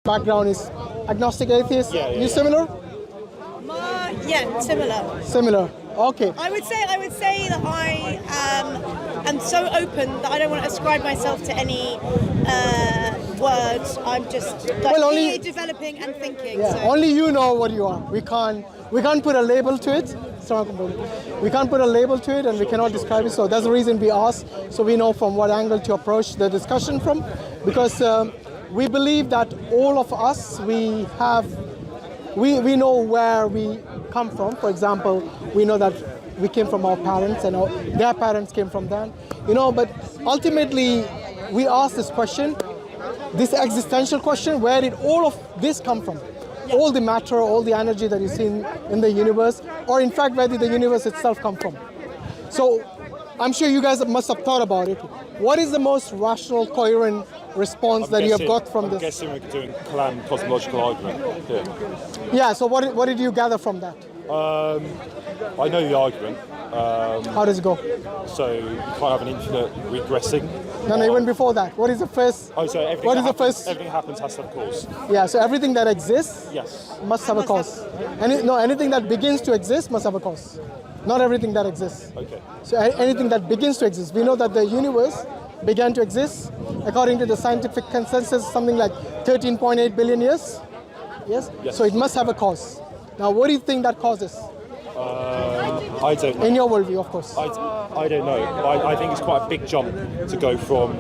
background is agnostic atheist. You similar? Yeah, similar. Similar. Okay. I would say that I am so open that I don't want to ascribe myself to any words. I'm just only developing and thinking. Yeah, so. only you know what you are. We can't put a label to it. We can't put a label to it, and we cannot describe it. So that's the reason we ask, so we know from what angle to approach the discussion from, because we believe that all of us we know where we come from. For example, we know that we came from our parents, and their parents came from them. But ultimately, we ask this question, this existential question: where did all of this come from? All the matter, all the energy that you see in the universe, or in fact, where did the universe itself come from? So, I'm sure you guys must have thought about it. What is the most rational, coherent response that you have got from this? I'm guessing we're doing cosmological argument here. Yeah, so what did you gather from that? I know the argument. How does it go? So you can't have an infinite regressing. No, even before that. What is the first? Oh, so everything happens has to have a cause. Yeah, so everything that exists must have a cause. Anything that begins to exist must have a cause. Not everything that exists. Okay. So anything that begins to exist. We know that the universe began to exist, according to the scientific consensus, something like 13.8 billion years. Yes? So it must have a cause. Now, what do you think that causes? I don't know. In your worldview, of course. I don't know. I think it's quite a big jump to go from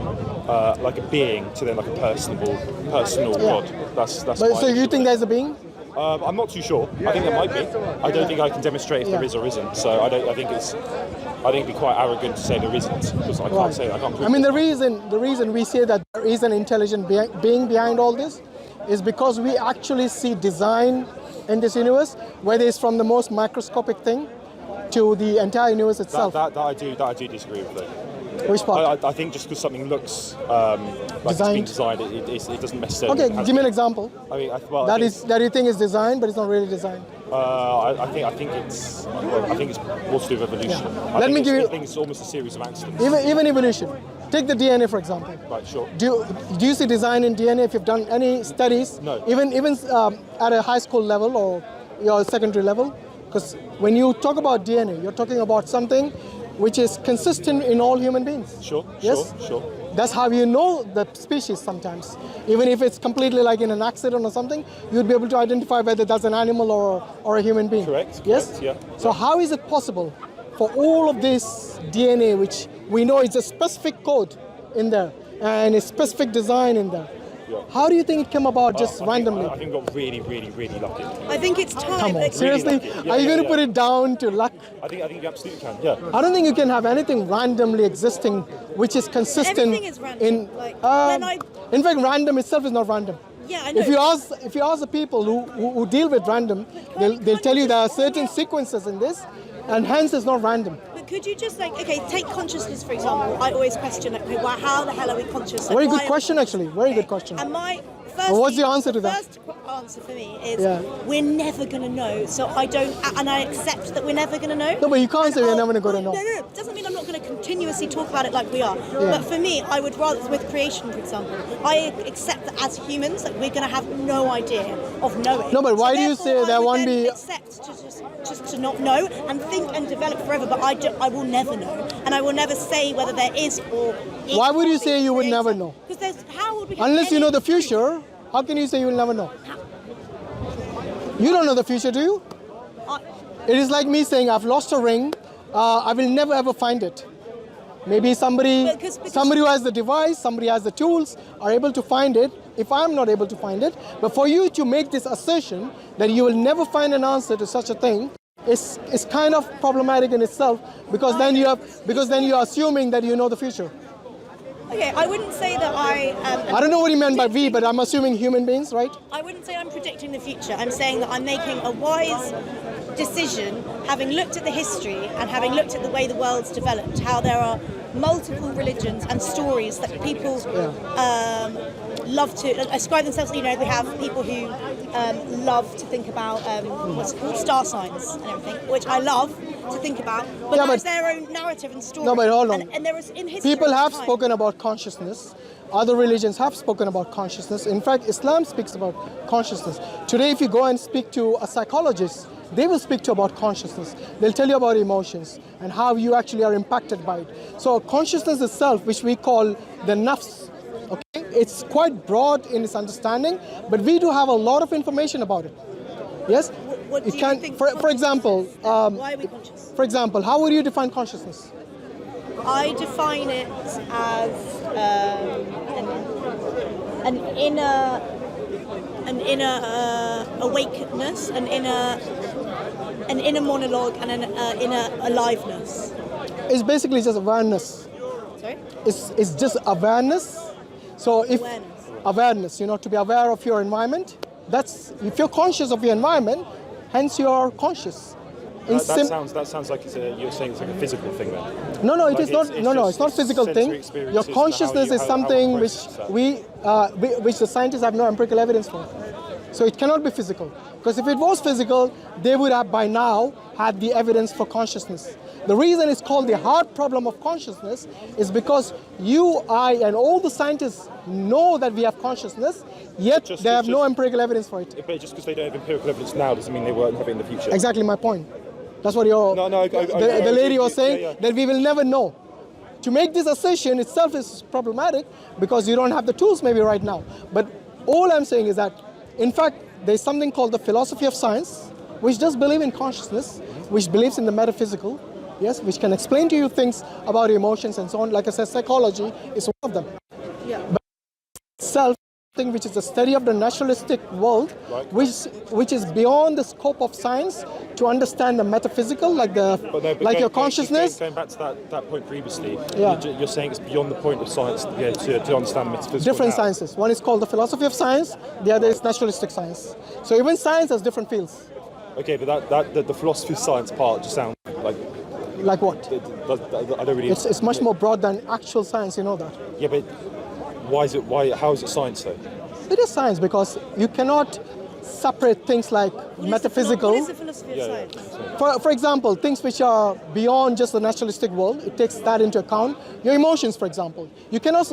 like a being to then like a personal God. That's. So you think there's a being? I'm not too sure. I think there might be. I don't think I can demonstrate if there is or isn't. So I think it'd be quite arrogant to say there isn't, because I can't say that. I can't prove the reason we say that there is an intelligent being behind all this is because we actually see design in this universe, whether it's from the most microscopic thing to the entire universe itself. That I do disagree with, though. Which part? I think just because something looks like it's been designed, it doesn't necessarily. Okay, give me an example. That you think is designed, but it's not really designed. I think it's more to do with evolution. Yeah. I think it's almost a series of accidents. Even evolution. Take the DNA, for example. Right, sure. Do you see design in DNA? If you've done any studies, no. Even at a high school level or your secondary level, because when you talk about DNA, you're talking about something which is consistent in all human beings. Sure. That's how you know the species sometimes. Even if it's completely like in an accident or something, you'd be able to identify whether that's an animal or a human being. Correct. Yes? Yeah. So how is it possible for all of this DNA, which we know is a specific code in there and a specific design in there? Yeah. How do you think it came about just randomly? I think we got really, really, really lucky. I think it's time. Come on, seriously? Really are you going to put it down to luck? I think you absolutely can, yeah. I don't think you can have anything randomly existing which is consistent. Everything is random. In fact, random itself is not random. Yeah, I know. If you ask the people who deal with random, they'll tell you there are certain sequences in this, and hence it's not random. But could you just take consciousness, for example. I always question, how the hell are we conscious? Very good question, actually. Very good question. And what's the answer to that? The first answer for me is we're never going to know. So I accept that we're never going to know. No, but you can't say we're never going to know. No. It doesn't mean I'm not going to continuously talk about it like we are. Yeah. But for me, I would rather, with creation, for example, I accept that as humans, that we're going to have no idea of knowing. No, but why do you say there won't be? Accept just to not know and think and develop forever. But I will never know, and I will never say whether there is or. Why would you say you would never know? Because how would we? Unless you know the future, how can you say you will never know? You don't know the future, do you? It is like me saying I've lost a ring. I will never ever find it. Maybe somebody who has the device, somebody has the tools, are able to find it. If I'm not able to find it, but for you to make this assertion that you will never find an answer to such a thing, is kind of problematic in itself, because then you're assuming that you know the future. Okay, I wouldn't say that I don't know what you meant by we, but I'm assuming human beings, right? I wouldn't say I'm predicting the future. I'm saying that I'm making a wise decision, having looked at the history and having looked at the way the world's developed, how there are multiple religions and stories that people love to ascribe themselves to. We have people who love to think about what's it called, star signs and everything, which I love. to think about, but Yeah, that's but- their own narrative and story. No, but hold on. And there is in history. People have time- spoken about consciousness. Other religions have spoken about consciousness. In fact, Islam speaks about consciousness. Today, if you go and speak to a psychologist, they will speak to you about consciousness. They'll tell you about emotions and how you actually are impacted by it. So consciousness itself, which we call the nafs, okay, it's quite broad in its understanding, but we do have a lot of information about it. Yes? What do It you can, think for consciousness example, is? Why are we conscious? for example, how would you define consciousness? I define it as an inner awakeness, an inner monologue, and an inner aliveness. It's basically just awareness. Sorry? It's just awareness. So if Awareness. to be aware of your environment, that's if you're conscious of your environment, hence you are conscious. That sounds like you're saying it's like a physical thing then. No, it Like is not. it's No, just it's not physical sensory thing. experiences Your and consciousness how is it something which processes which the scientists have no empirical evidence for. So it cannot be physical. Because if it was physical, they would have by now had the evidence for consciousness. The reason it's called the hard problem of consciousness is because you, I, and all the scientists know that we have consciousness, yet they have no empirical evidence for it. But just because they don't have empirical evidence now doesn't mean they won't have it in the future. Exactly my point. That's what the lady was saying, that we will never know. To make this assertion itself is problematic because you don't have the tools maybe right now. But all I'm saying is that, in fact, there's something called the philosophy of science, which does believe in consciousness, which believes in the metaphysical, yes, which can explain to you things about your emotions and so on. Like I said, psychology is one of them. Yeah. But itself, thing which is the study of the naturalistic world, Right. which is beyond the scope of science to understand the metaphysical, like your consciousness. Going back to that point previously, Yeah. you're saying it's beyond the point of science to understand metaphysical. Different now. sciences. One is called the philosophy of science, the other is naturalistic science. So even science has different fields. Okay, but the philosophy of science part just sounds like Like what? I don't really. It's much more broad than actual science, you know that. Yeah, but how is it science though? It is science because you cannot separate things like metaphysical. What is the philosophy of science? For example, things which are beyond just the naturalistic world, it takes that into account. Your emotions, for example. You cannot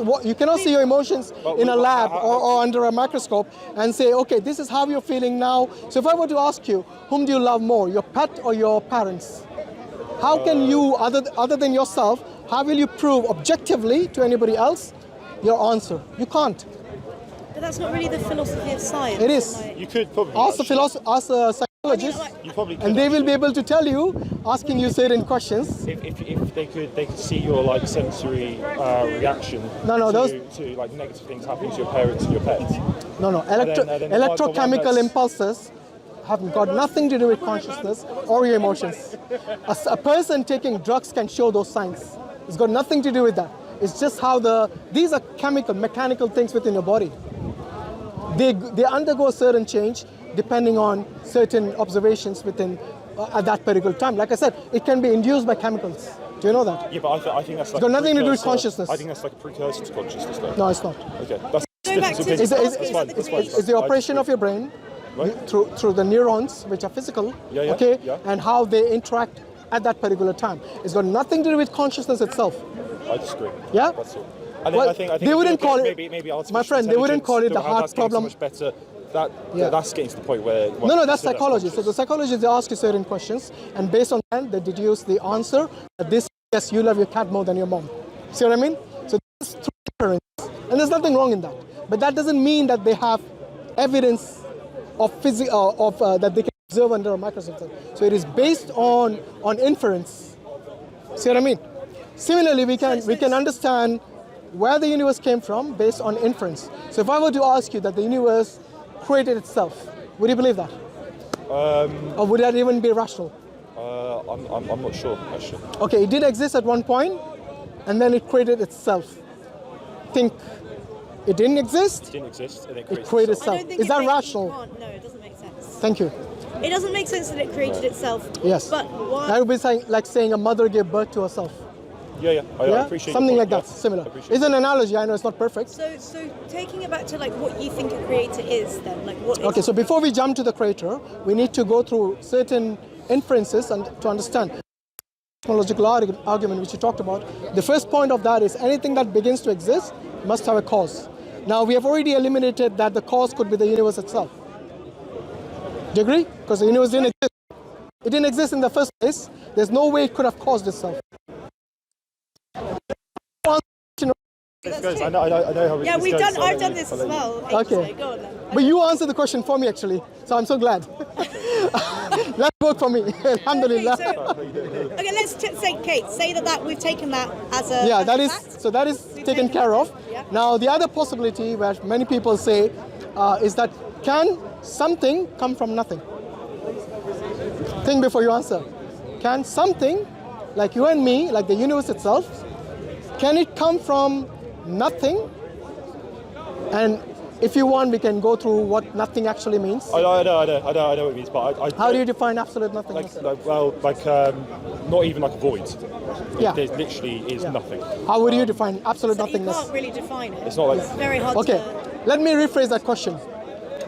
see your emotions in a lab or under a microscope and say, okay, this is how you're feeling now. So if I were to ask you, whom do you love more, your pet or your parents? How can you, other than yourself, how will you prove objectively to anybody else your answer? You can't. But that's not really the philosophy of science. It is. You could probably Ask a actually. psychologist, You probably could and they will actually. be able to tell you, asking you certain questions. If they could see your like sensory reaction to like negative things happening to your parents and your pets. No, then electrochemical that's- impulses have got nothing to do with consciousness or your emotions. A person taking drugs can show those signs. It's got nothing to do with that. It's just how these are mechanical things within your body. They undergo a certain change depending on certain observations within at that particular time. Like I said, it can be induced by chemicals. Do you know that? Yeah, but I think that's like got nothing to do with precursor- consciousness. I think that's like a precursor to consciousness, though. No, it's not. Okay, that's Go back to different the- opinion. Is- That's fine, that's fine. It's the operation of your brain Right. through the neurons, which are physical, Yeah, okay, yeah. and how they interact at that particular time. It's got nothing to do with consciousness itself. I disagree. Yeah? That's all. And Well, I think they wouldn't call it- maybe artificial my friend, they wouldn't intelligence, call it the how hard that's getting problem. So much better. Yeah. That's getting to the point where. No, that's psychology. So the psychologists, they ask you certain questions, and based on that, they deduce the answer. That yes, you love your cat more than your mom. See what I mean? So this is through inference, and there's nothing wrong in that. But that doesn't mean that they have evidence of that they can observe under a microscope. So it is based on inference. See what I mean? Similarly, we can understand where the universe came from based on inference. So if I were to ask you that the universe created itself, would you believe that? Or would that even be rational? I'm not sure, actually. Okay, it did exist at one point, and then it created itself. Think it didn't exist, It didn't exist, and it it created I itself. don't think Is it that makes- you rational? can't- No, it doesn't make sense. Thank you. It doesn't make sense that it created itself. Yes. But That why? would be like saying a mother gave birth to herself. Yeah, I Yeah? appreciate your Something point, like that, yeah. similar. I appreciate It's an analogy, I know it's not perfect. So taking it back to like what you think a creator is, then like what? Is Okay, so before we jump to the creator, we need to go through certain inferences and to understand. cosmological argument which you talked about, the first point of that is anything that begins to exist must have a cause. Now we have already eliminated that the cause could be the universe itself. Do you agree? Because the universe didn't exist. It didn't exist in the first place. There's no way it could have caused itself. I know how Yeah, this goes, I've done this as well. Okay. Go on then. But you answered the question for me actually, so I'm so glad. That worked for me. Alhamdulillah. Okay, let's say, Kate, say that we've taken that as a Yeah, as that a is fact. so. That is We've taken taken care that. of. Yeah. Now the other possibility, where many people say, is that can something come from nothing? Think before you answer. Can something, like you and me, like the universe itself, can it come from nothing? And if you want, we can go through what nothing actually means. I know what it means, but I How do you define absolute nothingness? not even like a void. Yeah. There literally is nothing. How would you define absolute So you nothingness? can't really define it. It's not like- It's very hard Okay, to... let me rephrase that question.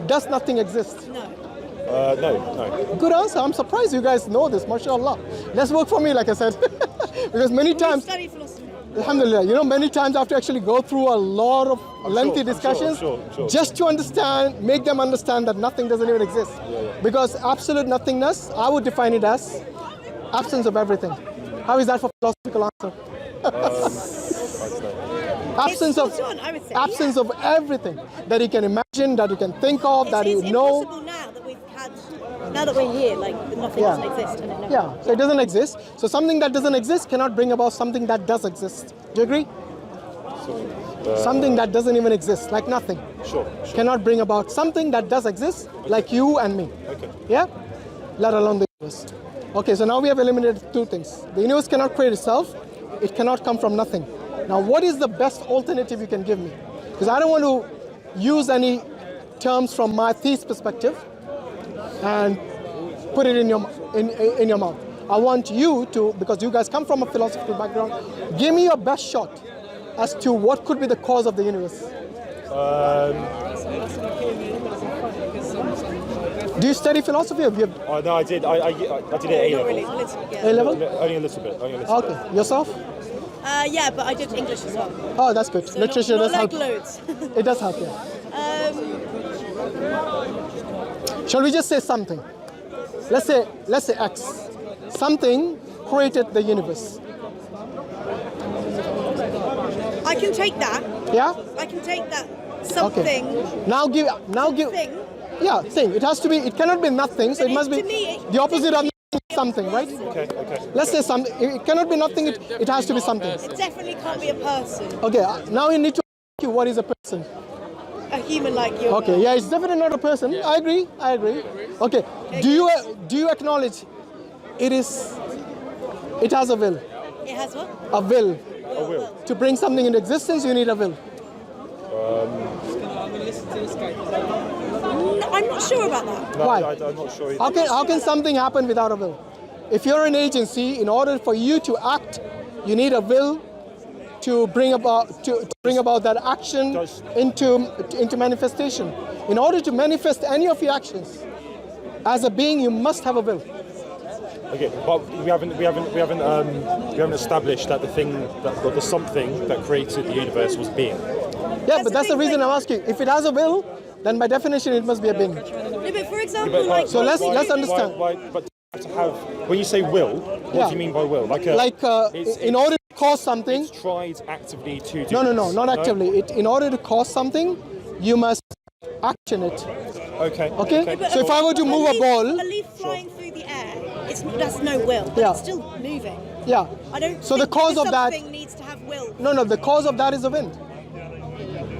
Does nothing exist? No. No. Good answer. I'm surprised you guys know this, mashallah. Let's work for me, like I said. Because many We times, study philosophy. alhamdulillah, many times I have to actually go through a lot of lengthy discussions I'm sure. just to understand, make them understand that nothing doesn't even exist. Because absolute nothingness, I would define it as absence of everything. How is that for philosophical answer? Absence of spot on, I would say, absence of everything that you can imagine, that you can think of, that you It's know. impossible now that we're here, like nothing Yeah. doesn't exist. And it never Yeah, so it doesn't exist. So something that doesn't exist cannot bring about something that does exist. Do you agree? Something that doesn't even exist, like nothing, Sure. cannot bring about something that does exist, like you and me. Okay. Yeah? Let alone the universe. Okay, so now we have eliminated two things. The universe cannot create itself. It cannot come from nothing. Now, what is the best alternative you can give me? Because I don't want to use any terms from my theist perspective and put it in your mouth. I want you to, because you guys come from a philosophical background, give me your best shot as to what could be the cause of the universe. Do you study philosophy? Or you have No, I did. I did it at A Not level. really. A level? Only a little bit. Okay, yourself? Yeah, but I did English as well. Oh, that's good. So Literature not does like help. loads. It does help, yeah. Shall we just say something? Let's say X. Something created the universe. I can take that. Yeah? I can take that something. Okay. Now give. Thing. Yeah, thing. It has to be. It cannot be nothing. So But it must be to me, the opposite of something, right? Okay. Let's say something. It cannot be nothing. It has to be something. It definitely can't be a person. Okay. Now you need to ask you what is a person. A human like you. Okay. Yeah, it's definitely not a person. I agree. Okay. Do you acknowledge it has a will? It has what? A will. Will. To bring something into existence, you need a will. I'm not sure about that. No, Why? I'm not sure either. How can something happen without a will? If you're an agency, in order for you to act, you need a will to bring about that action into manifestation. In order to manifest any of your actions, as a being, you must have a will. Okay, but we haven't established that the something that created the universe was being. Yeah, but that's the reason I'm asking. If it has a will, then by definition it must be a being. No, but for example, like... So let's understand. But to have, when you say will, what do you mean by will? In order to cause something. It's tried actively to do. No, not actively. In order to cause something, you must action it. Okay. So if I were to move a ball, A leaf flying through the air, that's no will, but Yeah. it's still moving. yeah. I don't So the think cause of that. something needs to have will. No, the cause of that is the wind.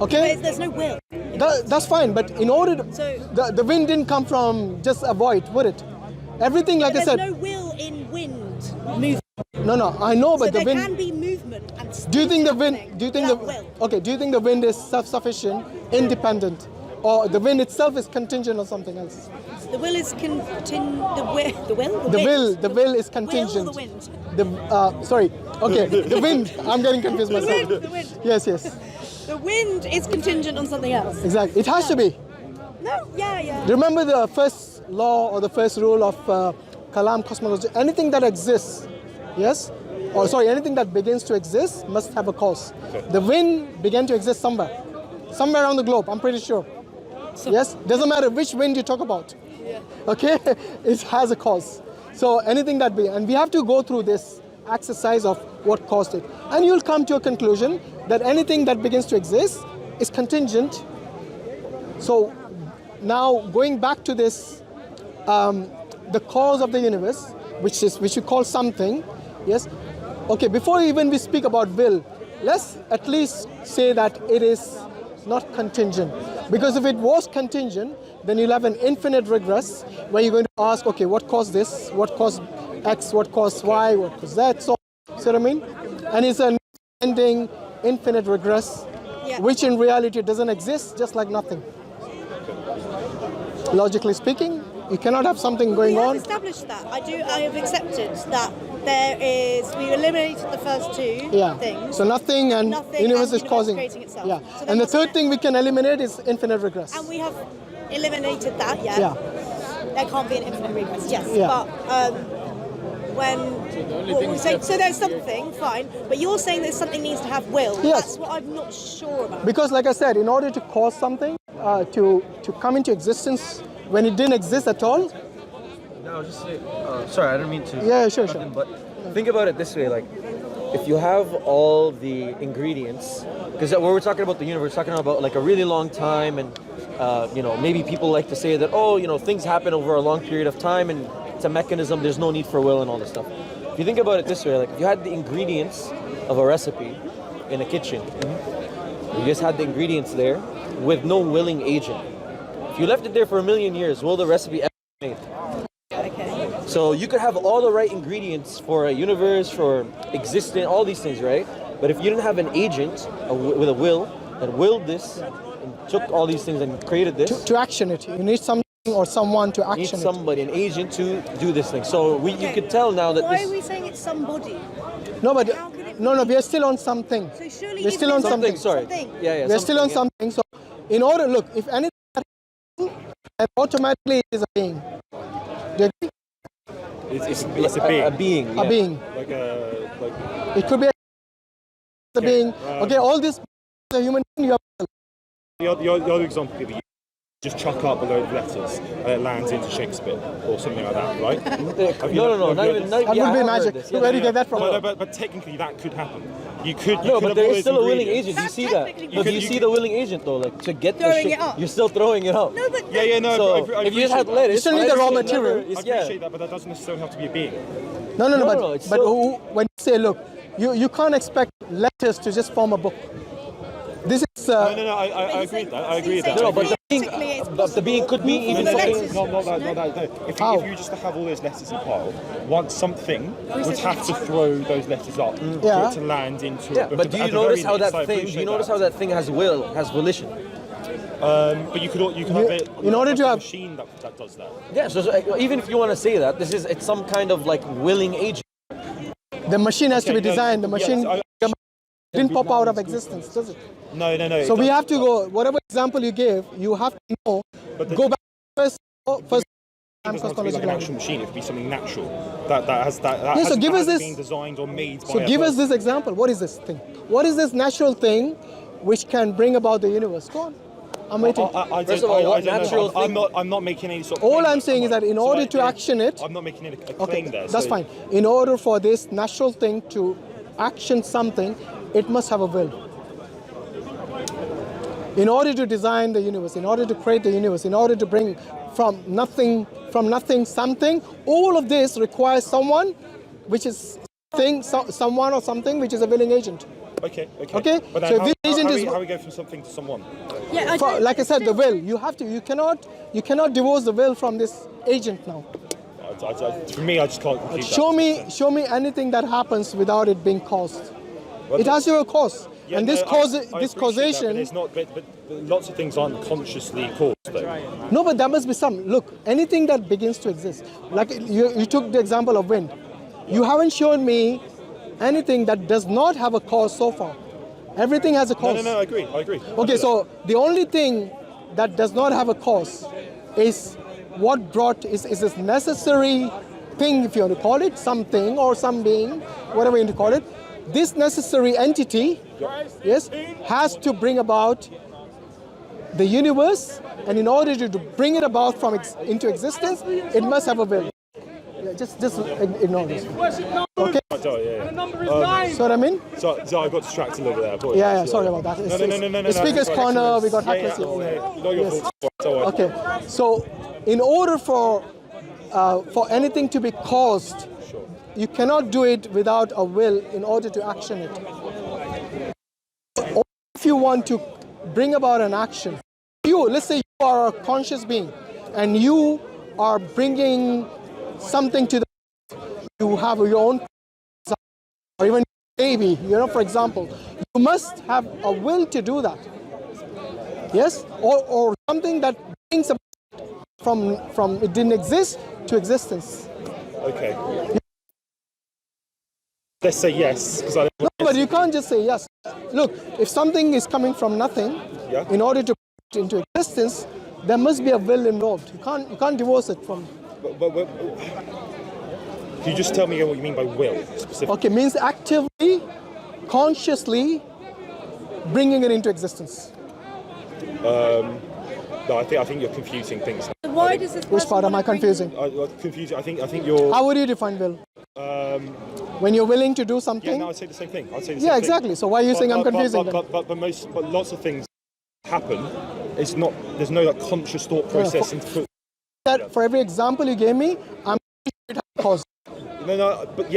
Okay. There's no will. That's fine, but in order to, So- the wind didn't come from just a void, would it? Everything, like I There's said. no will in wind moving. No, I know, So but the there wind. can be movement and still Do you think the happening wind? Do you think the? without will. Okay. Do you think the wind is self-sufficient, independent, or the wind itself is contingent on something else? The will is the will. The will is contingent. Will or the wind? Sorry. Okay. The wind. I'm getting confused myself. The wind. Yes. The wind is contingent on something else. Exactly. It has to be. No. Yeah. Remember the first law or the first rule of Kalam cosmology. Anything that exists yes? Or sorry, anything that begins to exist must have a cause. Okay. The wind began to exist somewhere around the globe, I'm pretty sure. Yes, doesn't matter which wind you talk about. Okay, it has a cause. So anything that and we have to go through this exercise of what caused it. And you'll come to a conclusion that anything that begins to exist is contingent. So now going back to this, the cause of the universe, which we call something, yes? Okay, before even we speak about will, let's at least say that it is not contingent. Because if it was contingent, then you'll have an infinite regress where you're going to ask, okay, what caused this? What caused X? What caused Y? What caused that? So, see what I mean? And it's an ending infinite regress, which in reality doesn't exist, just like nothing. Logically speaking, you cannot have something going on. We have established that. I have accepted that we eliminated the first two things. So nothing and universe is causing. Creating itself. Yeah. So And the third thing we can eliminate is infinite regress. And we have eliminated that, Yeah. There can't be an infinite regress, yes. Yeah. But so there's something, fine. But you're saying that something needs to have will. Yes. That's what I'm not sure about. Because like I said, in order to cause something to come into existence when it didn't exist at all. No, I'll just say, sorry, I didn't mean to. Yeah, sure. But think about it this way, like, if you have all the ingredients, because when we're talking about the universe, we're talking about like a really long time, and maybe people like to say that, things happen over a long period of time, and it's a mechanism, there's no need for will and all this stuff. If you think about it this way, like, if you had the ingredients of a recipe in a kitchen, you just had the ingredients there with no willing agent. If you left it there for 1,000,000 years, will the recipe ever be made? Okay. So you could have all the right ingredients for a universe, for existing, all these things, right? But if you didn't have an agent with a will that willed this and took all these things and created this, To action it, you need something or someone to you need action it. somebody, an agent to do this thing. So you could tell now that Why this are we saying it's somebody? No, but How could it no, we are still on something. So surely We're still on something. Sorry. Something. Yeah. We're still on something. So in order, look, if anything, then automatically it is a being. Do you agree? It's a being. A being. A yeah. being. Like It could be a being. Okay, all this a human being. You have the other example could be just chuck up a load of letters and it lands into Shakespeare or something like that, right? No, not even. that would be magic. Where do you get that from? No, but technically that could happen. You could. No, could but there have all is still a those willing ingredients. agent. You see that? technically But do you You see could- the willing agent though? Like to get the Throwing shit, it up. you're still throwing it up. No, but Yeah, no. So I if you appreciate had that. lettuce, You still need the raw I material. I appreciate that, but that doesn't necessarily have to be a being. No, No, but, it's but still- when you say, look, you can't expect letters to just form a book. This is. No, I agree with that. I agree with that. No, but Technically, it's the being could be even the something. letters. Not that. If How? you just have all those letters in a pile, once something would have to throw those letters up for Yeah. it to land into. Yeah, but do you notice how that thing? Do appreciate you notice how that thing has will, has volition? But you could have it. in order to a have- machine that does that. Yeah. So even if you want to say that, it's some kind of like willing agent. The machine has to be Okay, no, designed. The machine yes, didn't pop out of existence, does it? No. So we have to go. Whatever example you gave, you have to know. Go back first. It doesn't have to be like Cosmological. an actual machine. It could be something natural that has that. Yeah, so hasn't- give that us hasn't this- been designed or made. So by a give us person. this example. What is this thing? What is this natural thing which can bring about the universe? Go on. I'm waiting. First of all, what natural I'm thing- not making any sort of. All claim I'm there, saying am is that I? in So order I- to action it. I'm not making any Okay, claim there. that's so- fine. In order for this natural thing to action something, it must have a will. In order to design the universe, in order to create the universe, in order to bring from nothing something, all of this requires someone, which is someone or something which is a willing agent. Okay. Okay, But then so how, this agent how, is- how we go from something to someone? Yeah, Like I said, the will. You cannot divorce the will from this agent now. For me, I just can't compute that. Show me anything that happens without it being caused. Well, It has to be a cause. Yeah, And this no, cause, I this appreciate causation. That, but it's not. But lots of things aren't consciously caused, though. No, but there must be some. Look, anything that begins to exist. Like you took the example of wind. You haven't shown me anything that does not have a cause so far. Everything has a cause. No, I agree. Okay, so the only thing that does not have a cause is what brought is this necessary something, if you want to call it, something or some being, whatever you want to call it, this necessary entity, yes, has to bring about the universe, and in order to bring it about into existence, it must have a will. Yeah, just ignore this. Okay. So what I mean? So I got distracted a little bit there. Yeah, sorry about that. No. The speaker's corner, we got hackers. Not your fault. Okay. So in order for anything to be caused, you cannot do it without a will in order to action it. Or if you want to bring about an action, let's say you are a conscious being and you are bringing something to you have your own, or even baby, for example, you must have a will to do that. Yes? Or something that brings from it didn't exist to existence. Okay. Let's say yes. No, but you can't just say yes. Look, if something is coming from nothing, in order to put it into existence, there must be a will involved. You can't divorce it from. But can you just tell me what you mean by will specifically? Okay, means actively, consciously bringing it into existence. No, I think you're confusing things. Why does this? Which part am I confusing? Confusing. I think you're. How would you define will? When you're willing to do something. Yeah, no, I'd say the same thing. Yeah, exactly. So why are you saying I'm confusing? But lots of things happen. It's not. There's no conscious thought process into. That for every example you gave me, I'm cause. No, but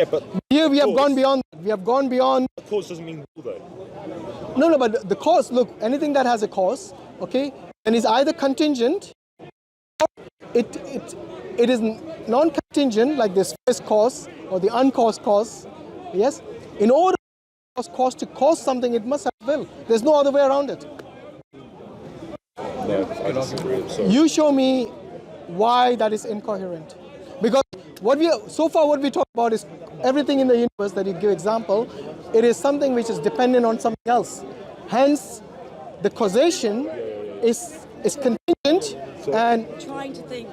Here we have gone beyond. We have gone beyond. Cause doesn't mean will, though. No, but the cause. Look, anything that has a cause, okay, and is either contingent, or it is non-contingent, like this first cause or the uncaused cause. Yes, in order for cause to cause something, it must have will. There's no other way around it. No, I disagree. Sorry. You show me why that is incoherent. Because what we talk about is everything in the universe that you give example, it is something which is dependent on something else. Hence, the causation is contingent and Trying to think.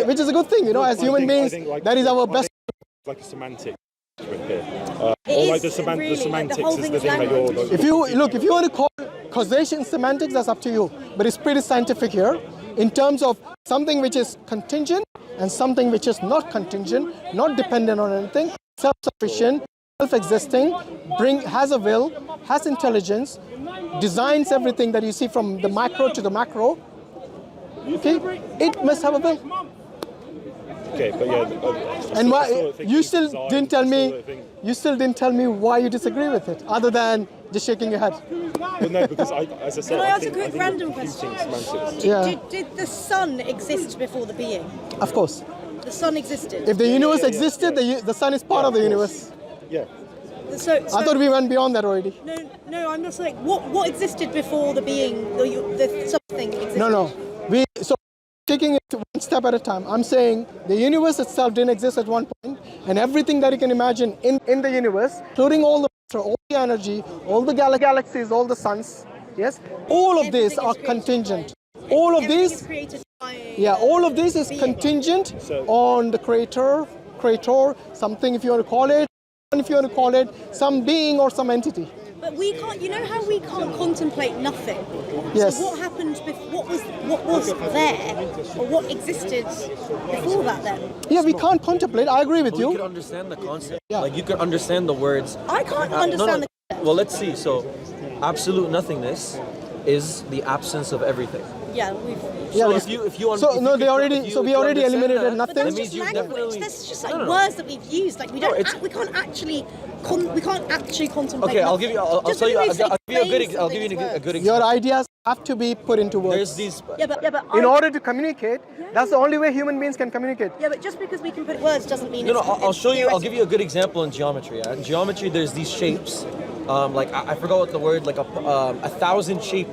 which is a good thing, as human beings. That is our best. Like a semantic. Or like the semantics is the thing that you're. If you want to call causation semantics, that's up to you. But it's pretty scientific here, in terms of something which is contingent and something which is not contingent, not dependent on anything, self-sufficient, self-existing, has a will, has intelligence, designs everything that you see from the micro to the macro. Okay, it must have a will. Okay, but yeah. And why you still didn't tell me? You still didn't tell me why you disagree with it, other than just shaking your head. But no, because as I said, Can I ask a quick random question? Did the sun exist before the being? Of course. The sun existed. If the universe existed, the sun is part of the universe. Yeah. So I thought we went beyond that already. No, I'm not saying what existed before the being, the something existed. No. Taking it one step at a time. I'm saying the universe itself didn't exist at one point, and everything that you can imagine in the universe, including all the energy, all the galaxies, all the suns, yes, all of these are contingent. All of these, all of this is contingent on the creator, something if you want to call it, some being or some entity. But we can't. You know how we can't contemplate nothing. Yes. So what happened? What was there, or what existed before that? Then. Yeah, we can't contemplate. I agree with you. You can understand the concept. Yeah. Like you can understand the words. I can't understand the concept. Well, let's see. So, absolute nothingness is the absence of everything. Yeah, we already eliminated nothing. But that's just language. That's just like words that we've used. Like we can't actually contemplate. Okay, I'll give you a good example. Your ideas have to be put into words. There's these. In order to communicate, that's the only way human beings can communicate. Yeah, but just because we can put words doesn't mean. I'll show you. I'll give you a good example in geometry. In geometry, there's these shapes. Like I forgot what the word. Like a 1,000 shape.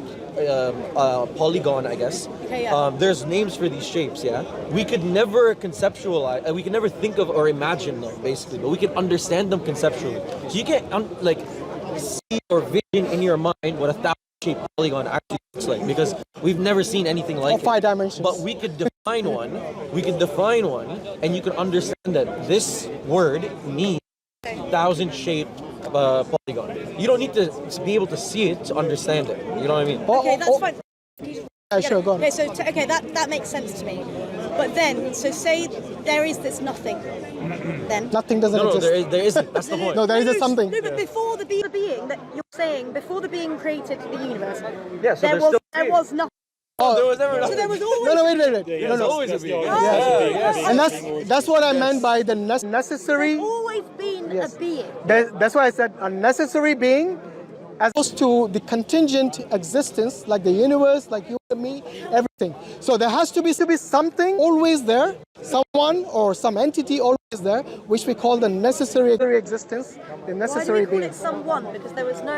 Polygon, I guess. Okay, yeah. There's names for these shapes, yeah? We could never conceptualize, we could never think of or imagine them, basically, but we can understand them conceptually. So you can't, see or vision in your mind what a 1,000 shape polygon actually looks like, because we've never seen anything like it. 5 dimensions. But we could define define one, and you can understand that this word means 1,000-shaped polygon. You don't need to be able to see it to understand it. You know what I mean? Okay, that's fine. Yeah, sure, go on. Okay, so that makes sense to me. But then, so say there is this nothing, then Nothing doesn't No, exist. there isn't. That's the point. No, there is something. No, but before the being that you're saying, before the being created the universe, Yeah, so there was nothing. There was never So nothing. there was always. No, wait. Yeah, No, that's no. always a being. And that's what I meant by the necessary. There's always been a being. That's why I said a necessary being, as opposed to the contingent existence, like the universe, like you and me, everything. So there has to be something always there, someone or some entity always there, which we call the necessary existence, the Why necessary do we call being. it someone? Because there was no.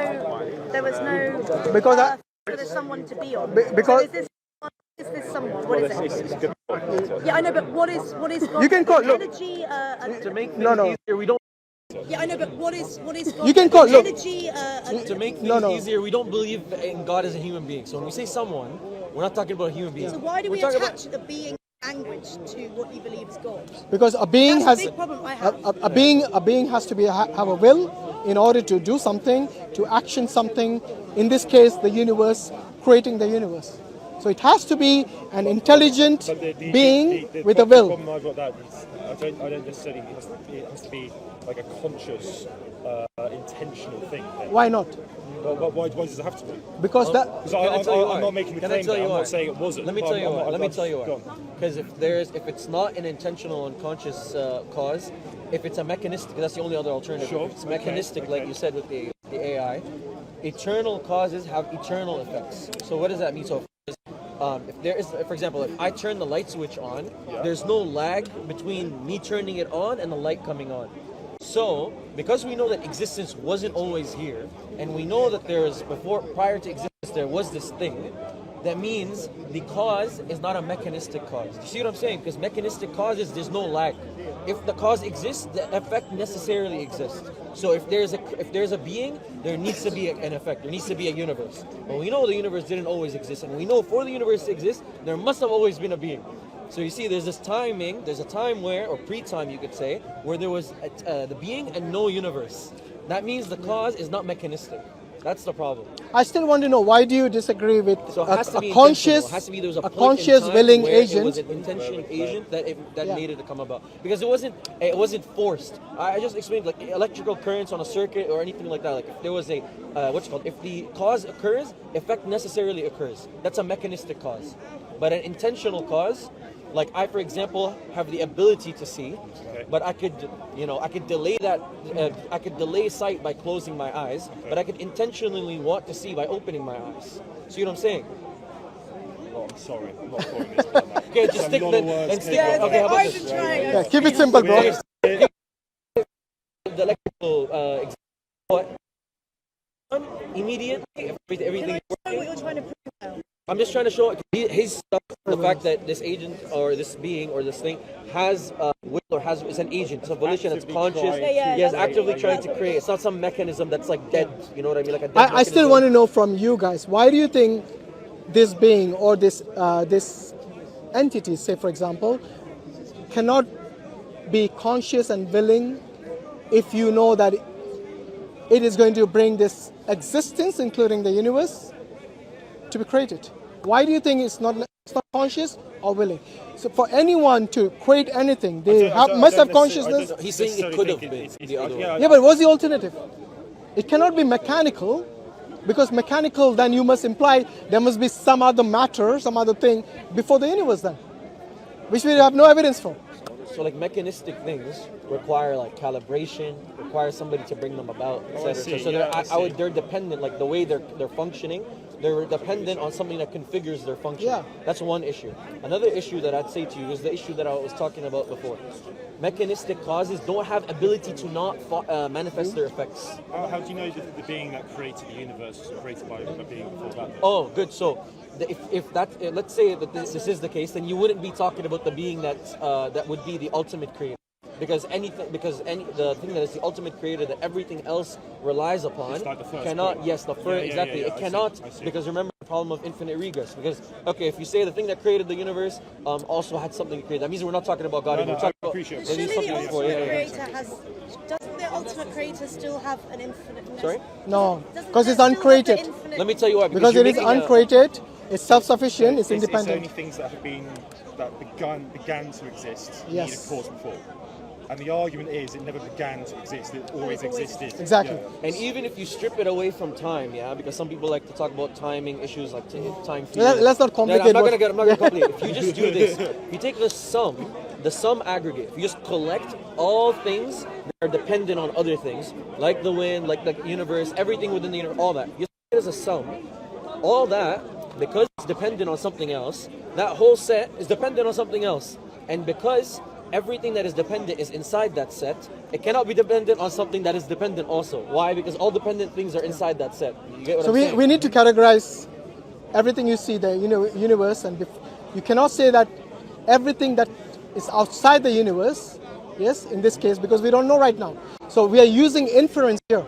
Because I- for the someone to be on. because- So is this someone? What is it? Yeah, I know, but what is God? You can call- look. energy. To make things No. easier, we don't. Yeah, I know, but what is God? You can call- look. energy. To make things No. easier, we don't believe in God as a human being. So when we say someone, we're not talking about a human being. So why do We're we talking attach the being language to what you believe is God? Because a being That's has a big problem I have. a being has to have a will in order to do something, to action something. In this case, the universe, creating the universe. So it has to be an intelligent being with a The will. problem I've got that is I don't necessarily it has to be like a conscious, intentional thing. Why not? Why does it have to be? Because that. Because Can I tell you why? I'm not making the Can I claim tell that. you I'm why? not saying it wasn't. Let me but tell you I'm why. not- Let me I'm tell you just- why. go on. Because if it's not an intentional, unconscious cause, if it's a mechanistic, that's the only other alternative. Sure. If it's mechanistic, like you said with the AI, eternal causes have eternal effects. So what does that mean? So if there is, for example, if I turn the light switch on, there's no lag between me turning it on and the light coming on. So, because we know that existence wasn't always here, and we know that prior to existence, there was this thing, that means the cause is not a mechanistic cause. You see what I'm saying? Because mechanistic causes, there's no lag. If the cause exists, the effect necessarily exists. So if there's a being, there needs to be an effect. There needs to be a universe. But we know the universe didn't always exist, and we know for the universe to exist, there must have always been a being. So you see, there's a time where, or pre-time you could say, where there was the being and no universe. That means the cause is not mechanistic. That's the problem. I still want to know, why do you disagree with So it has to be a conscious, intentional. It has to be there was a point conscious in time willing where agent? It was an intentional agent that Yeah. made it to come about, because it wasn't forced. I just explained, like electrical currents on a circuit or anything like that. Like if there was a if the cause occurs, effect necessarily occurs. That's a mechanistic cause. But an intentional cause, like I, for example, have the ability to see, but I could delay that. I could delay sight by closing my eyes, but I could intentionally want to see by opening my eyes. See what I'm saying? Oh, I'm sorry. I'm not following this. But no. Okay, just Some stick lot of the words and stick. came Okay, how about I've this? been trying. Yeah, keep it simple, bro. The electrical immediately everything. What you're trying to prove now. I'm just trying to show his stuff, the fact that this agent or this being or this thing has will or is an agent. It's a volition. It's conscious. Yes, actively trying to create. It's not some mechanism that's like dead. You know what I mean? Like a dead I still mechanism. want to know from you guys, why do you think this being or this entity, say for example, cannot be conscious and willing if you know that it is going to bring this existence, including the universe, to be created? Why do you think it's not conscious or willing? So for anyone to create anything, they must have consciousness. He's saying it could have been the other way. Yeah, but what's the alternative? It cannot be mechanical, because mechanical, then you must imply there must be some other matter, some other thing before the universe then, which we have no evidence for. So like mechanistic things require like calibration, require somebody to bring them about, etc. So they're dependent, like the way they're functioning, they're dependent on something that configures their function. Yeah. That's one issue. Another issue that I'd say to you is the issue that I was talking about before. Mechanistic causes don't have ability to not manifest their effects. How do you know that the being that created the universe was created by a being before that? Oh, good. So, if that, let's say that this is the case, then you wouldn't be talking about the being that would be the ultimate creator, because the thing that is the ultimate creator that everything else relies upon It's like the first cannot. point. Yes, the first exactly. yeah, It cannot I see. because remember problem of infinite regress. Because, okay, if you say the thing that created the universe also had something to create, that means we're not talking about God. No, We're talking I about appreciate it. there needs Surely the something before. ultimate Yeah. creator has. Doesn't the ultimate creator still have an infinite? Sorry? No, Doesn't because there it's still have the uncreated. infinite- Let me tell you why. Because you're it is making a- uncreated, it's self-sufficient, it's It's only independent. things that have been that began to exist Yes. needed cause before. And the argument is it never began to exist, it always existed. Exactly. Yeah. And even if you strip it away from time, yeah, because some people like to talk about timing issues like time theory. Let's not complicate I'm not what- gonna complicate. If you just do this, if you take the sum aggregate, if you just collect all things that are dependent on other things, like the wind, like the universe, everything within the universe, all that, you take it as a sum. All that, because it's dependent on something else, that whole set is dependent on something else. And because everything that is dependent is inside that set, it cannot be dependent on something that is dependent also. Why? Because all dependent things are inside that set. You get what So I'm saying? we need to categorize everything you see, the universe, and you cannot say that everything that is outside the universe, yes, in this case, because we don't know right now. So we are using inference here,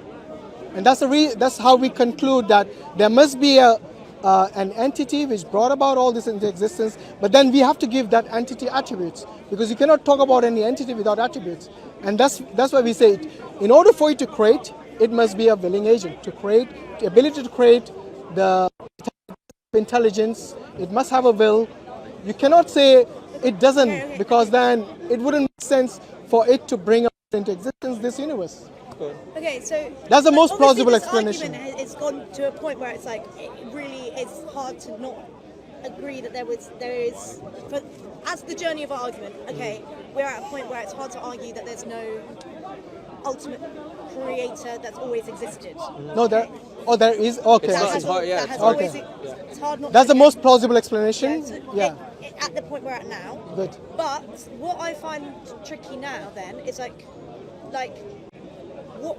and that's how we conclude that there must be an entity which brought about all this into existence, but then we have to give that entity attributes, because you cannot talk about any entity without attributes. And that's why we say it. In order for it to create, it must be a willing agent to create, the ability to create, the intelligence, it must have a will. You cannot say it doesn't, because then it wouldn't make sense for it to bring up into existence this universe. Okay, so That's the most obviously plausible this explanation. argument has gone to a point where it's like it really is hard to not agree that there is. But as the journey of our argument, okay, we're at a point where it's hard to argue that there's no ultimate creator that's always existed. No, there is. Okay, It's That not- has, hard, yeah, that it's has hard. always. Okay. It's hard not. that's to the most plausible explanation. so Yeah, at the point we're at now. good. But what I find tricky now then is like what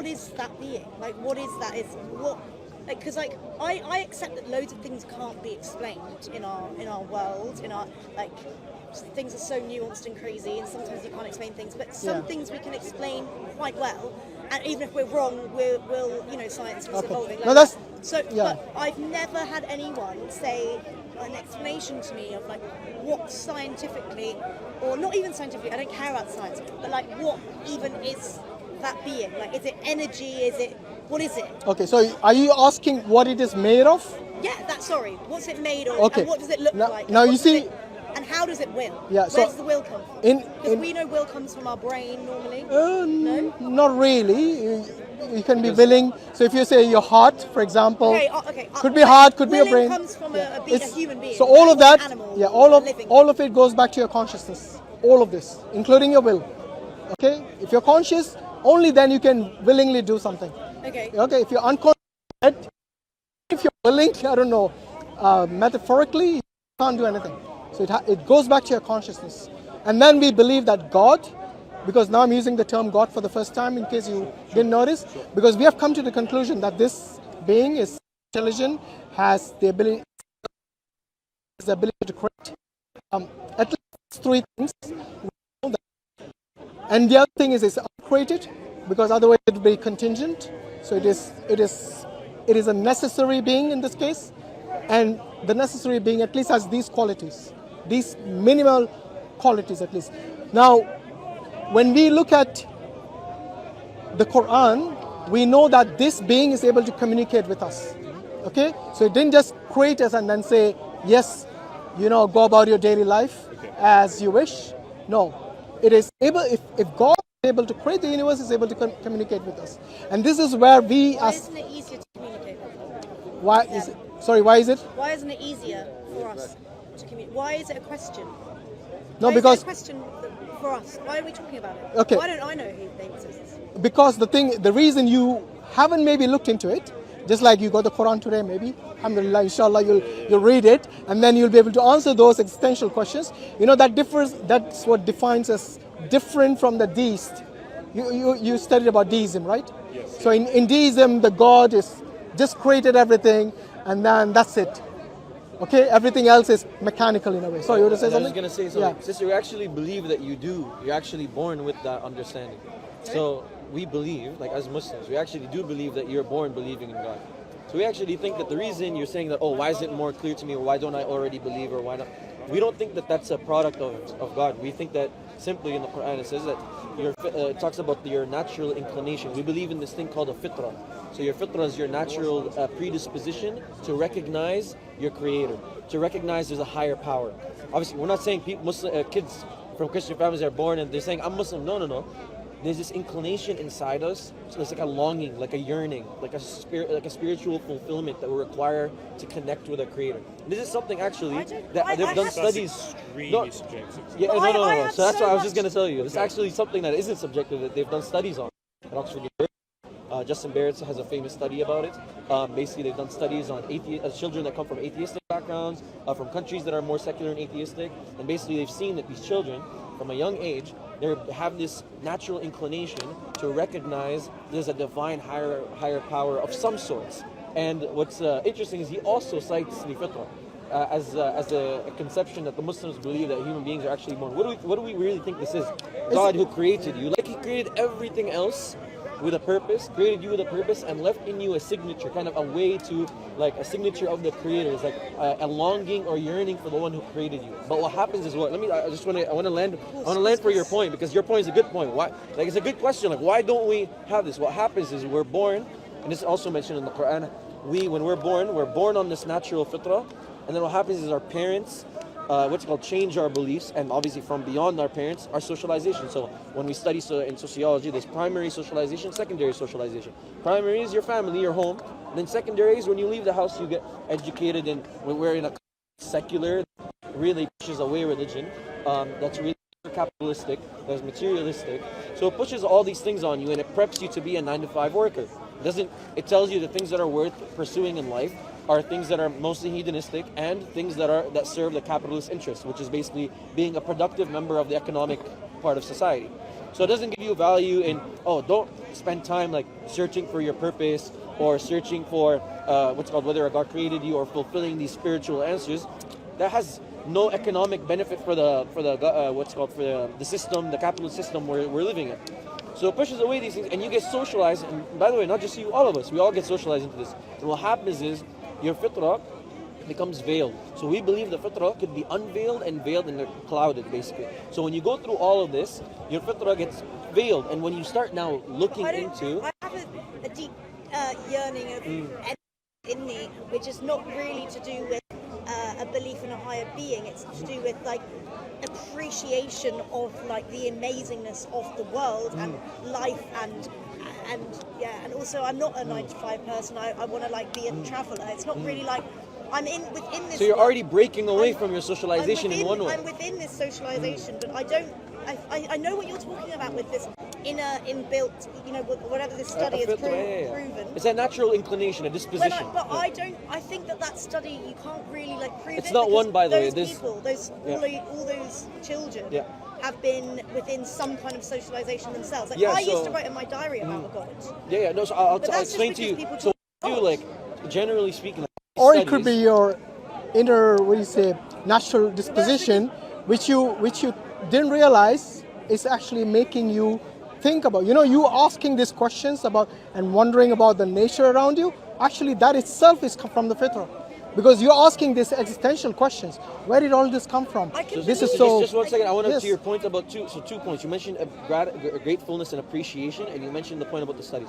is that being? Like what is that? Is what? Like, because like I accept that loads of things can't be explained in our world, in our like things are so nuanced and crazy, and sometimes you can't explain things. But some Yeah. things we can explain quite well, and even if we're wrong, we'll science is Okay. evolving. Like No, that's- that. So. yeah. But I've never had anyone say an explanation to me of like what scientifically, or not even scientifically, I don't care about science, but like what even is that being? Like, is it energy? What is it? Okay, so are you asking what it is made of? Yeah, sorry. What's it made of? Okay. And what does it look Now- like? now and you what does see- and how does it will? Yeah, so Where does the will come from? Because in- we know will comes from our brain normally. No, not really. You can be willing. So if you say your heart, for example, Okay. could be heart, could be a willing brain. comes from Yeah. a It's- human being. So all of not that, an animal, yeah, a living all of it goes back to your consciousness. All of this, including your will. Okay, if you're conscious, only then you can willingly do something. Okay. Okay, if you're unconscious, if you're willing, I don't know, metaphorically, you can't do anything. So it goes back to your consciousness. And then we believe that God, because now I'm using the term God for the first time in case you didn't notice, because we have come to the conclusion that this being is intelligent, has the ability to create at least three things. And the other thing is it's uncreated, because otherwise it would be contingent. So it is a necessary being in this case, and the necessary being at least has these qualities, these minimal qualities at least. Now, when we look at the Quran, we know that this being is able to communicate with us. Okay, so it didn't just create us and then say, yes, go about your daily life as you wish. No, it is able. If God is able to create the universe, is able to communicate with us, and this is where we Why as isn't it easier to communicate with them? why is it? Sorry, why is it? Why isn't it easier for us to communicate? Why is it a question? No, Why because is it a question for us? Why are we talking about it? Okay. Why don't I know who they exist? because the reason you haven't maybe looked into it, just like you got the Quran today, maybe, alhamdulillah, inshallah, you'll read it, and then you'll be able to answer those existential questions. That differs. That's what defines us different from the deist. You studied about deism, right? Yes. So in deism, the God is just created everything, and then that's it. Okay, everything else is mechanical in a way. So you want to say I was something? just gonna say something. Yeah. Sister, we actually believe that you're actually born with that understanding. So we believe, like as Muslims, we actually do believe that you're born believing in God. So we actually think that the reason you're saying that, oh, why is it more clear to me, or why don't I already believe, or why not? We don't think that that's a product of God. We think that simply in the Quran it says that it talks about your natural inclination. We believe in this thing called a fitrah. So your fitrah is your natural predisposition to recognize your creator, to recognize there's a higher power. Obviously, we're not saying kids from Christian families are born and they're saying, I'm Muslim. No. There's this inclination inside us. So it's like a longing, like a yearning, like a spiritual fulfillment that we require to connect with our Creator. And this is something actually that they've done studies. Extremely subjective. Yeah, no. So that's what I was just going to tell you. It's actually something that isn't subjective that they've done studies on at Oxford University. Justin Barrett has a famous study about it. Basically, they've done studies on children that come from atheistic backgrounds, from countries that are more secular and atheistic, and basically they've seen that these children, from a young age, they have this natural inclination to recognize there's a divine higher power of some sorts. And what's interesting is he also cites the fitrah as a conception that the Muslims believe that human beings are actually born. What do we really think this is? God who created you, like He created everything else with a purpose, created you with a purpose, and left in you a signature, kind of a way to, like a signature of the Creator. It's like a longing or yearning for the one who created you. But what happens is what? I want to land for your point, because your point is a good point. Why? Like, it's a good question. Like, why don't we have this? What happens is we're born, and this is also mentioned in the Quran. When we're born on this natural fitrah, and then what happens is our parents, change our beliefs, and obviously from beyond our parents, our socialization. So when we study in sociology, there's primary socialization, secondary socialization. Primary is your family, your home. And then secondary is when you leave the house, you get educated, and when we're in a secular, really pushes away religion, that's really capitalistic, that's materialistic. So it pushes all these things on you, and it preps you to be a 9-to-5 worker. It tells you the things that are worth pursuing in life are things that are mostly hedonistic and things that serve the capitalist interest, which is basically being a productive member of the economic part of society. So it doesn't give you value in, don't spend time like searching for your purpose or searching for whether God created you, or fulfilling these spiritual answers. That has no economic benefit for the system, the capitalist system we're living in. So it pushes away these things, and you get socialized. And by the way, not just you, all of us, we all get socialized into this. And what happens is your fitrah becomes veiled. So we believe the fitrah could be unveiled and veiled and clouded, basically. So when you go through all of this, your fitrah gets veiled. And when you start now looking into... I have a deep yearning of in me, which is not really to do with a belief in a higher being. It's to do with like appreciation of like the amazingness of the world and life, and also I'm not a 9-to-5 person. I want to like be a traveller. It's not really like I'm within this. So you're already breaking away from your socialization in one way. I'm within this socialization, but I know what you're talking about with this inbuilt, whatever this study has proven. It's a natural inclination, a disposition. But I think that study, you can't really like prove it's it. It's not one, by the way. All those children have been within some kind of socialization themselves. Like I used to write in my diary about a God. No, so I'll explain to you. So generally speaking, or it could be your inner, natural disposition, which you didn't realize is actually making you think about, you asking these questions about and wondering about the nature around you. Actually, that itself is from the fitrah, because you're asking these existential questions. Where did all this come from? Just 1 second. I want to your point about 2 points. You mentioned gratefulness and appreciation, and you mentioned the point about the studies.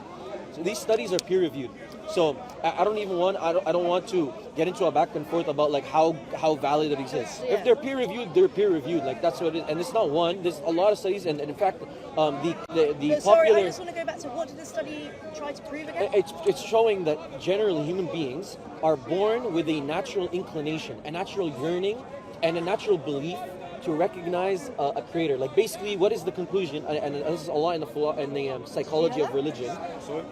So these studies are peer reviewed. So I don't want to get into a back and forth about like how valid it is. Yeah. If they're peer reviewed, they're peer reviewed. Like that's what it is. And it's not one. There's a lot of studies, and in fact, the popular. Sorry, I just want to go back to what did the study try to prove again? It's showing that generally human beings are born with a natural inclination, a natural yearning, and a natural belief to recognize a creator. Like basically, what is the conclusion? And this is a lot in the psychology of religion.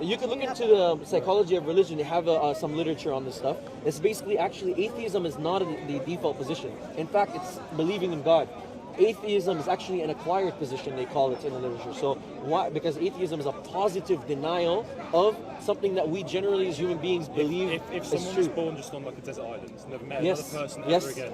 You can look into the psychology of religion. They have some literature on this stuff. It's basically actually atheism is not the default position. In fact, it's believing in God. Atheism is actually an acquired position, they call it in the literature. So why? Because atheism is a positive denial of something that we generally as human beings believe if is someone true. was born just on like a desert island, never met another person ever again.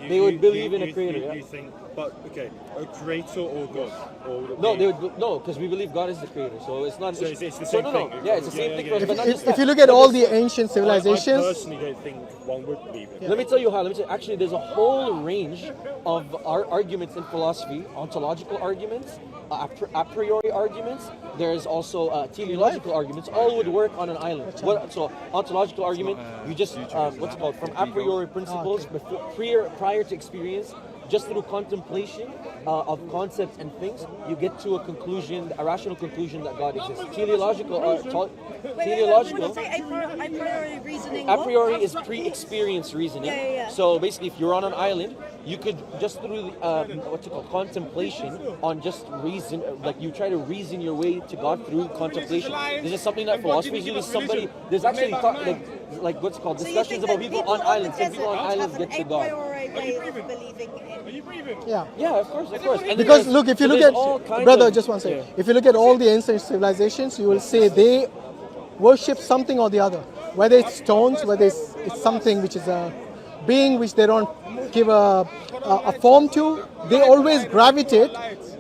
They would believe in a creator. You think, But okay, a creator or God? Or No, they would no, because we believe God is the creator. So it's not. So it's the same thing. Yeah, it's the same thing for us. But not just If you that. look at all the ancient I civilizations, personally don't think one would believe it. Let me tell you how. Actually, there's a whole range of our arguments in philosophy: ontological arguments, a priori arguments. There's also teleological arguments. All would work on an island. So ontological argument, you just what's it called? From a priori principles prior to experience. Just through contemplation of concepts and things, you get to a conclusion, a rational conclusion that God exists. Teleological, teleological. A priori reasoning. A priori is pre-experience reasoning. Yeah. So basically, if you're on an island, you could just through what's it called, contemplation on just reason, like you try to reason your way to God through contemplation. This is something that philosophers do. There's actually like what's it called, discussions about people on islands. Some people on islands get to God. yeah. Of course. And Because look, if you look at, brother, of, just one second. If you look at all the ancient civilizations, you will say they worship something or the other. Whether it's stones, whether it's something which is a being which they don't give a form to, they always gravitate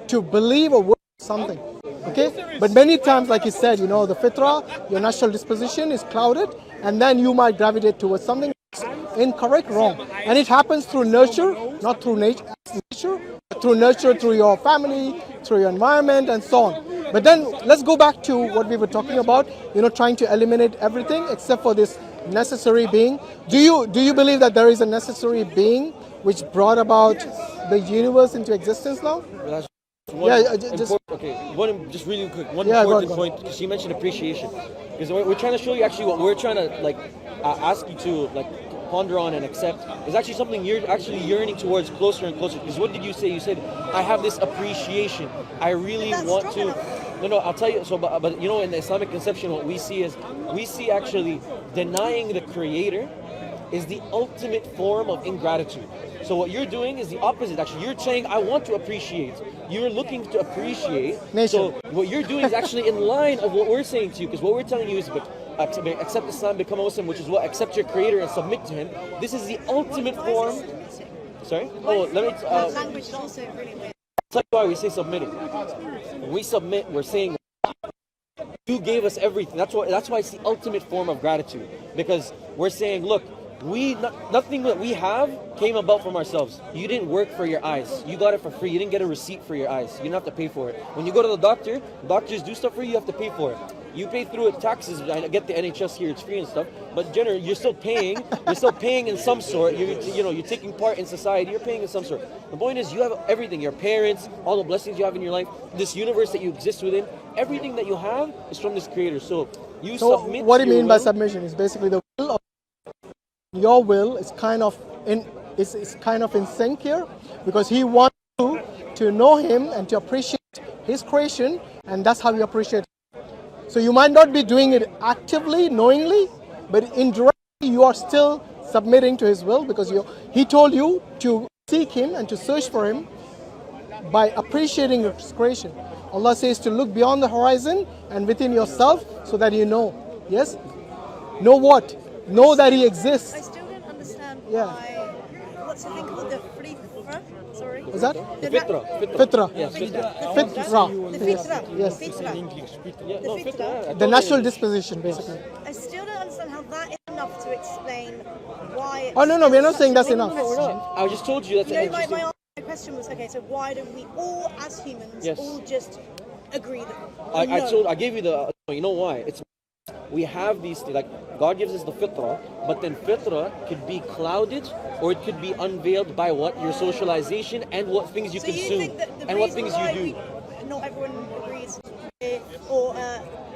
to believe or worship something. Okay? But many times, like you said, the fitra, your natural disposition is clouded, and then you might gravitate towards something incorrect, wrong. And it happens through nurture, not through nature, but through nurture, through your family, through your environment, and so on. But then let's go back to what we were talking about, trying to eliminate everything except for this necessary being. Do you believe that there is a necessary being which brought about the universe into existence now? Just really quick, one important point, because you mentioned appreciation. Because we're trying to show you actually what we're trying to ask you to ponder on and accept is actually something you're actually yearning towards closer and closer. Because what did you say? You said, I have this appreciation. I really want to. No, I'll tell you. So, but in the Islamic conception, what we see is actually denying the Creator is the ultimate form of ingratitude. So what you're doing is the opposite. Actually, you're saying, I want to appreciate. You're looking to appreciate. So what you're doing is actually in line of what we're saying to you. Because what we're telling you is, accept Islam, become a Muslim, which is what? Accept your Creator and submit to Him. This is the ultimate form. Sorry? Oh, let me. Language is also really weird. Tell you why we say submitting. When we submit, we're saying you gave us everything. That's why it's the ultimate form of gratitude. Because we're saying, look, nothing that we have came about from ourselves. You didn't work for your eyes. You got it for free. You didn't get a receipt for your eyes. You didn't have to pay for it. When you go to the doctor, doctors do stuff for you. You have to pay for it. You pay through it, taxes. I get the NHS here; it's free and stuff. But generally, you're still paying. You're still paying in some sort. You're taking part in society. You're paying in some sort. The point is, you have everything. Your parents, all the blessings you have in your life, this universe that you exist within. Everything that you have is from this Creator. So submit. What do you mean by submission? Is basically the will of your will is kind of in sync here, because He wants you to know Him and to appreciate His creation, and that's how you appreciate Him. So you might not be doing it actively, knowingly, but indirectly you are still submitting to His will, because He told you to seek Him and to search for Him by appreciating His creation. Allah says to look beyond the horizon and within yourself so that you know. Yes? Know what? Know that He exists. I still don't understand why. What's the thing called, the fitra? Sorry. Is that? The fitra. Fitra. Yes, fitra. Fitra. The fitra. Yes. The fitra. The natural disposition, basically. I still don't understand how that is enough to explain why. It's Oh no, we're not saying that's enough. No, we're not. I just told you that's interesting. My question was, okay, so why don't we all, as humans, all just agree that? I gave you the. You know why? We have these, God gives us the fitrah, but then fitrah could be clouded or it could be unveiled by what? Your socialization and what things you consume and what things you do. Not everyone agrees or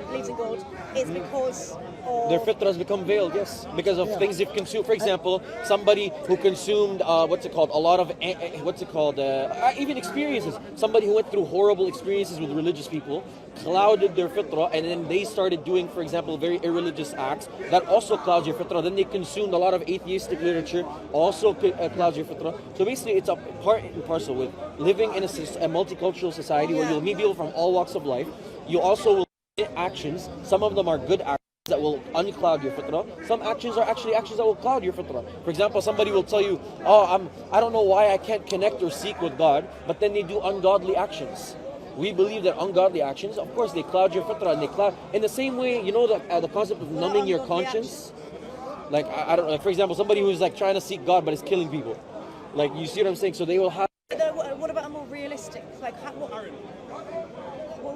believes in God is because of their fitrah has become veiled, yes, because of things they've consumed. For example, somebody who consumed a lot of even experiences. Somebody who went through horrible experiences with religious people clouded their fitrah, and then they started doing, for example, very irreligious acts that also clouds your fitrah. Then they consumed a lot of atheistic literature, also clouds your fitrah. So basically, it's a part and parcel with living in a multicultural society where you'll meet people from all walks of life. You also will actions. Some of them are good actions. that will uncloud your fitrah. Some actions are actually actions that will cloud your fitrah. For example, somebody will tell you, "Oh, I don't know why I can't connect or seek with God," but then they do ungodly actions. We believe that ungodly actions, of course, they cloud your fitrah, and they cloud in the same way. You know the concept of numbing your conscience. Like I don't know. Like, for example, somebody who's like trying to seek God but is killing people. Like, you see what I'm saying? So they will have. What about a more realistic? Like,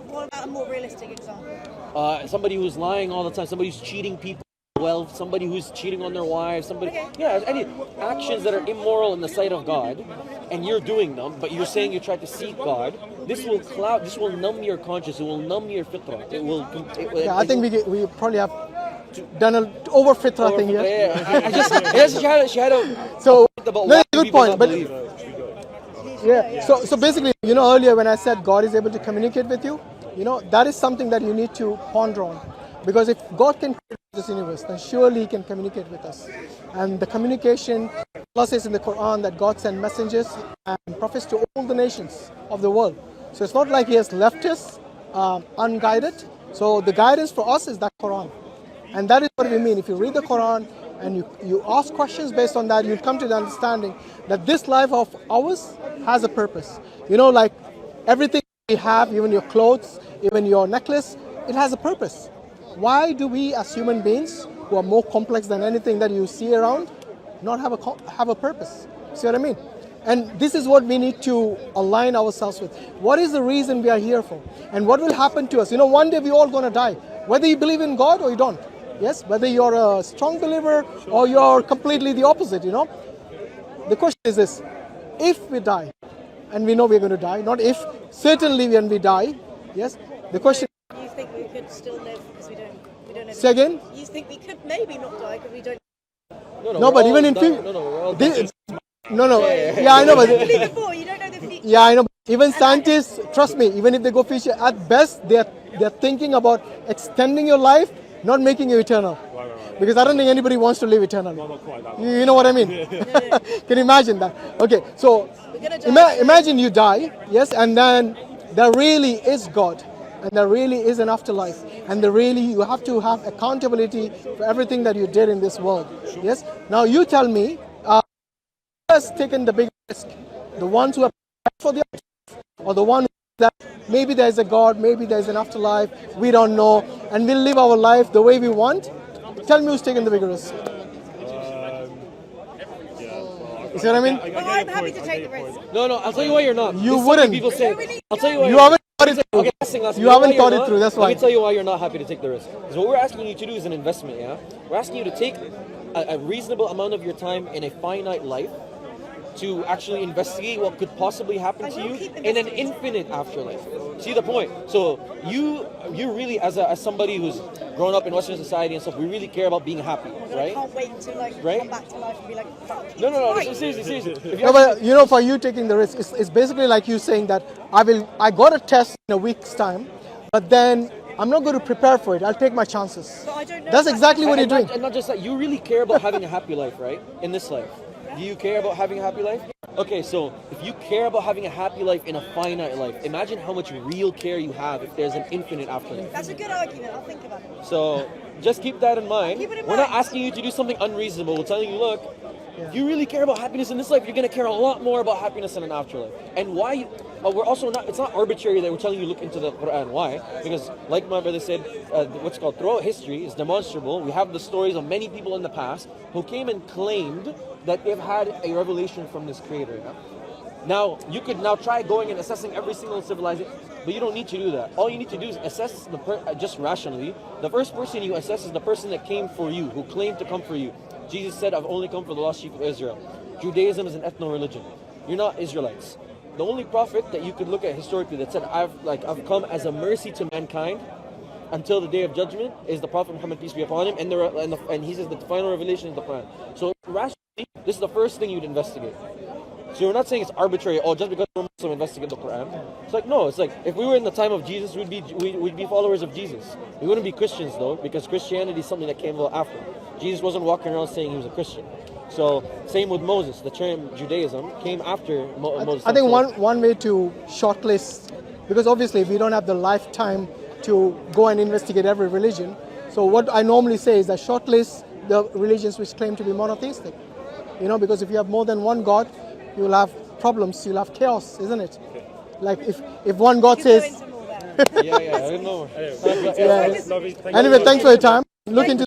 what about a more realistic example? Somebody who's lying all the time, somebody who's cheating people wealth, somebody who's cheating on their wives, somebody, any actions that are immoral in the sight of God, and you're doing them, but you're saying you try to seek God. This will numb your conscience. It will numb your fitrah. I think we probably have done an over fitrah thing here. She had a so about good point, but so basically, earlier when I said God is able to communicate with you, that is something that you need to ponder on, because if God can create this universe, then surely He can communicate with us. And the communication, Allah says in the Quran that God sent messengers and prophets to all the nations of the world. So it's not like He has left us unguided. So the guidance for us is that Quran, and that is what we mean. If you read the Quran and you ask questions based on that, you'll come to the understanding that this life of ours has a purpose. Like everything we have, even your clothes, even your necklace, it has a purpose. Why do we as human beings, who are more complex than anything that you see around, not have a purpose? See what I mean? And this is what we need to align ourselves with. What is the reason we are here for? And what will happen to us? One day we're all going to die. Whether you believe in God or you don't. Yes, whether you're a strong believer or you're completely the opposite, The question is this: if we die, and we know we're going to die, not if, certainly when we die, yes, the question. You think we could still live because we don't know? Say again? You think we could maybe not die because we don't? No, but even in future. Yeah, I know, but Before, you don't know the future. yeah, I know. Even scientists, trust me, even if they go future, at best they're thinking about extending your life, not making you eternal. Right. Because I don't think anybody wants to live eternally. Not quite that way. You know what I mean? Can you imagine that? Okay, so imagine you die, yes, and then there really is God, and there really is an afterlife, and you have to have accountability for everything that you did in this world. Yes. Now you tell me, who has taken the big risk? The ones who are prepared for the afterlife, or the one that maybe there's a God, maybe there's an afterlife, we don't know, and we'll live our life the way we want? Tell me who's taking the bigger risk. You see what I mean? Well, I'm happy to take the risk. No, I'll tell you why you're not. You wouldn't. People say, I'll tell you why you haven't thought it through. Okay, you haven't thought it through, that's why. Let me tell you why you're not happy to take the risk. Because what we're asking you to do is an investment, yeah? We're asking you to take a reasonable amount of your time in a finite life to actually investigate what could possibly happen to you in an infinite afterlife. See the point? So you really, as somebody who's grown up in Western society and stuff, we really care about being happy, right? I can't wait to come back to life and be like, fuck. No, seriously. No, but for you taking the risk, it's basically like you saying that I got a test in a week's time, but then I'm not going to prepare for it. I'll take my chances. But I don't know. That's exactly what you're doing. And not just that, you really care about having a happy life, right? In this life. Do you care about having a happy life? Okay, so if you care about having a happy life in a finite life, imagine how much real care you have if there's an infinite afterlife. That's a good argument. I'll think about it. So just keep that in mind. Keep it in We're mind. not asking you to do something unreasonable. We're telling you, look, if you really care about happiness in this life, you're going to care a lot more about happiness in an afterlife. And why? We're also not. It's not arbitrary that we're telling you look into the Quran. Why? Because, like my brother said, what's called throughout history is demonstrable. We have the stories of many people in the past who came and claimed that they've had a revelation from this Creator. Now you could try going and assessing every single civilization, but you don't need to do that. All you need to do is assess just rationally. The first person you assess is the person that came for you, who claimed to come for you. Jesus said, "I've only come for the lost sheep of Israel." Judaism is an ethno-religion. You're not Israelites. The only prophet that you could look at historically that said, I've come as a mercy to mankind until the day of judgment is the Prophet Muhammad, peace be upon him, and he says the final revelation is the Quran. So rationally, this is the first thing you'd investigate. So we're not saying it's arbitrary, just because we're Muslim, investigate the Quran. It's like, no, it's like, if we were in the time of Jesus, we'd be followers of Jesus. We wouldn't be Christians, though, because Christianity is something that came after. Jesus wasn't walking around saying he was a Christian. So, same with Moses. The term Judaism came after Moses. I think one way to shortlist, because obviously we don't have the lifetime to go and investigate every religion. So what I normally say is that shortlist the religions which claim to be monotheistic. You know, because if you have more than one God, you'll have problems, you'll have chaos, isn't it? Like if one God says... Yeah, I don't know. Anyway, thanks for your time. Look into